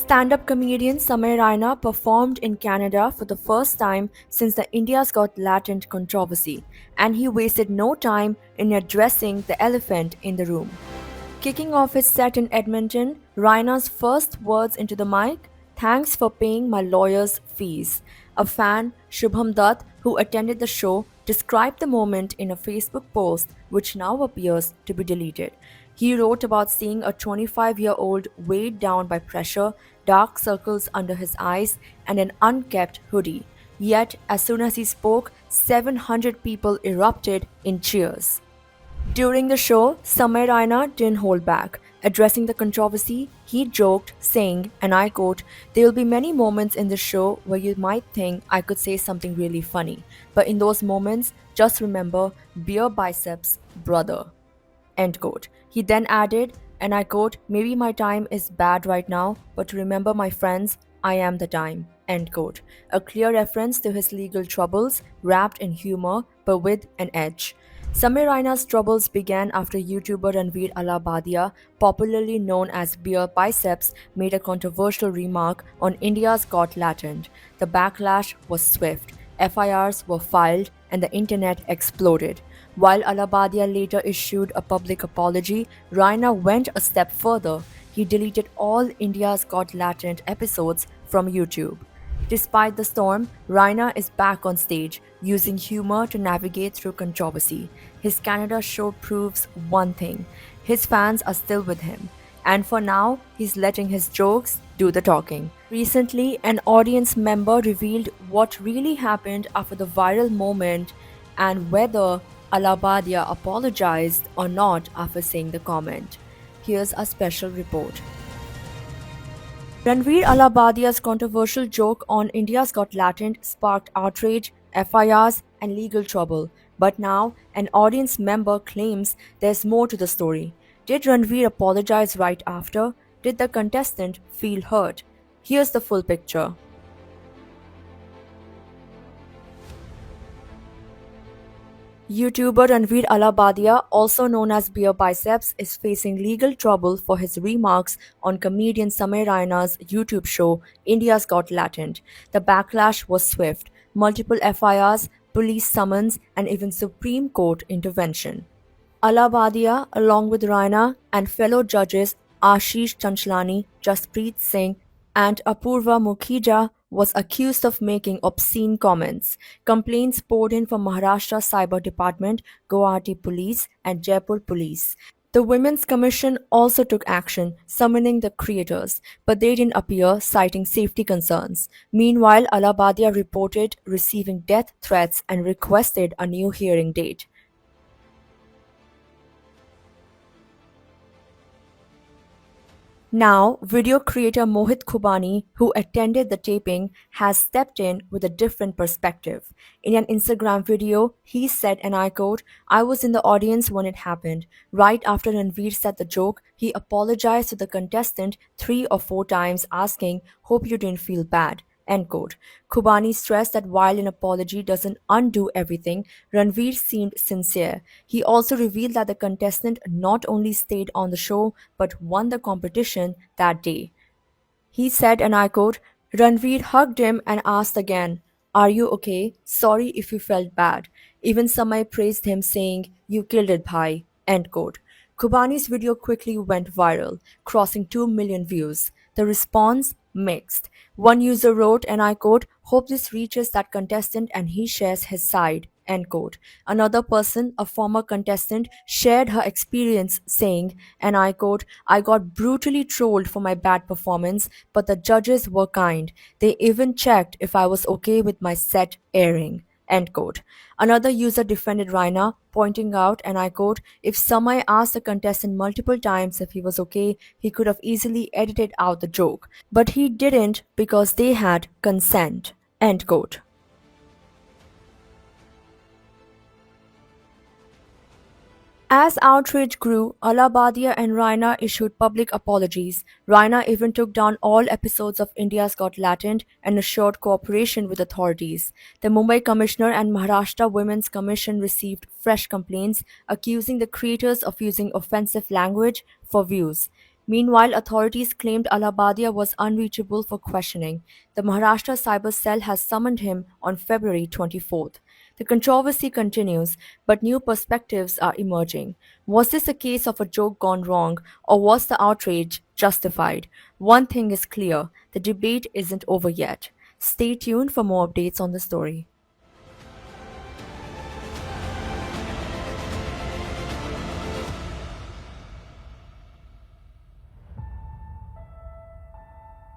Stand-up comedian Samir Raina performed in Canada for the first time since the India's Got Latent controversy, and he wasted no time in addressing the elephant in the room. Kicking off his set in Edmonton, Raina's first words into the mic: "Thanks for paying my lawyer's fees." A fan, Shubham Dutt, who attended the show, described the moment in a Facebook post which now appears to be deleted. He wrote about seeing a 25-year-old weighed down by pressure, dark circles under his eyes, and an unkempt hoodie. Yet, as soon as he spoke, 700 people erupted in cheers. During the show, Samir Raina didn't hold back. Addressing the controversy, he joked, saying, and I quote, "There will be many moments in the show where you might think I could say something really funny. But in those moments, just remember, beer biceps, brother." End quote. He then added, and I quote, "Maybe my time is bad right now, but remember, my friends, I am the time." End quote. A clear reference to his legal troubles, wrapped in humor but with an edge. Samir Raina's troubles began after YouTuber Ranveer Allahabadiya, popularly known as Beer Biceps, made a controversial remark on India's Got Latent. The backlash was swift. FIRs were filed and the internet exploded. While Allahabadiya later issued a public apology, Raina went a step further. He deleted all India's Got Latent episodes from YouTube. Despite the storm, Raina is back on stage, using humor to navigate through controversy. His Canada show proves one thing: his fans are still with him. And for now, he's letting his jokes do the talking. Recently, an audience member revealed what really happened after the viral moment and whether Allahabadiya apologized or not after saying the comment. Here's a special report. Ranveer Allahabadiya's controversial joke on India's Got Latent sparked outrage, FIRs, and legal trouble. But now, an audience member claims there's more to the story. Did Ranveer apologize right after? Did the contestant feel hurt? Here's the full picture. YouTuber Ranveer Allahabadiya, also known as Beer Biceps, is facing legal trouble for his remarks on comedian Samir Raina's YouTube show India's Got Latent. The backlash was swift: multiple FIRs, police summons, and even Supreme Court intervention. Allahabadiya, along with Raina and fellow judges Ashish Chanchlani, Jaspreet Singh, and Apurva Mukhija, was accused of making obscene comments. Complaints poured in from Maharashtra Cyber Department, Guwahati Police, and Jaipur Police. The Women's Commission also took action, summoning the creators, but they didn't appear, citing safety concerns. Meanwhile, Allahabadiya reported receiving death threats and requested a new hearing date. Now, video creator Mohit Khubani, who attended the taping, has stepped in with a different perspective. In an Instagram video, he said, and I quote, "I was in the audience when it happened. Right after Ranveer said the joke, he apologized to the contestant 3 or 4 times, asking, 'Hope you didn't feel bad.'" End quote. Khubani stressed that while an apology doesn't undo everything, Ranveer seemed sincere. He also revealed that the contestant not only stayed on the show but won the competition that day. He said, and I quote, "Ranveer hugged him and asked again, 'Are you okay? Sorry if you felt bad.' Even Samay praised him, saying, 'You killed it, bhai.'" End quote. Kubani's video quickly went viral, crossing 2 million views. The response? Mixed. One user wrote, and I quote, "Hope this reaches that contestant and he shares his side." End quote. Another person, a former contestant, shared her experience, saying, and I quote, "I got brutally trolled for my bad performance, but the judges were kind. They even checked if I was okay with my set airing." End quote. Another user defended Raina, pointing out, and I quote, "If Samay asked the contestant multiple times if he was okay, he could have easily edited out the joke. But he didn't because they had consent." End quote. As outrage grew, Allahabadiya and Raina issued public apologies. Raina even took down all episodes of India's Got Latent and assured cooperation with authorities. The Mumbai Commissioner and Maharashtra Women's Commission received fresh complaints accusing the creators of using offensive language for views. Meanwhile, authorities claimed Allahabadiya was unreachable for questioning. The Maharashtra Cyber Cell has summoned him on February 24th. The controversy continues, but new perspectives are emerging. Was this a case of a joke gone wrong, or was the outrage justified? One thing is clear: the debate isn't over yet. Stay tuned for more updates on the story.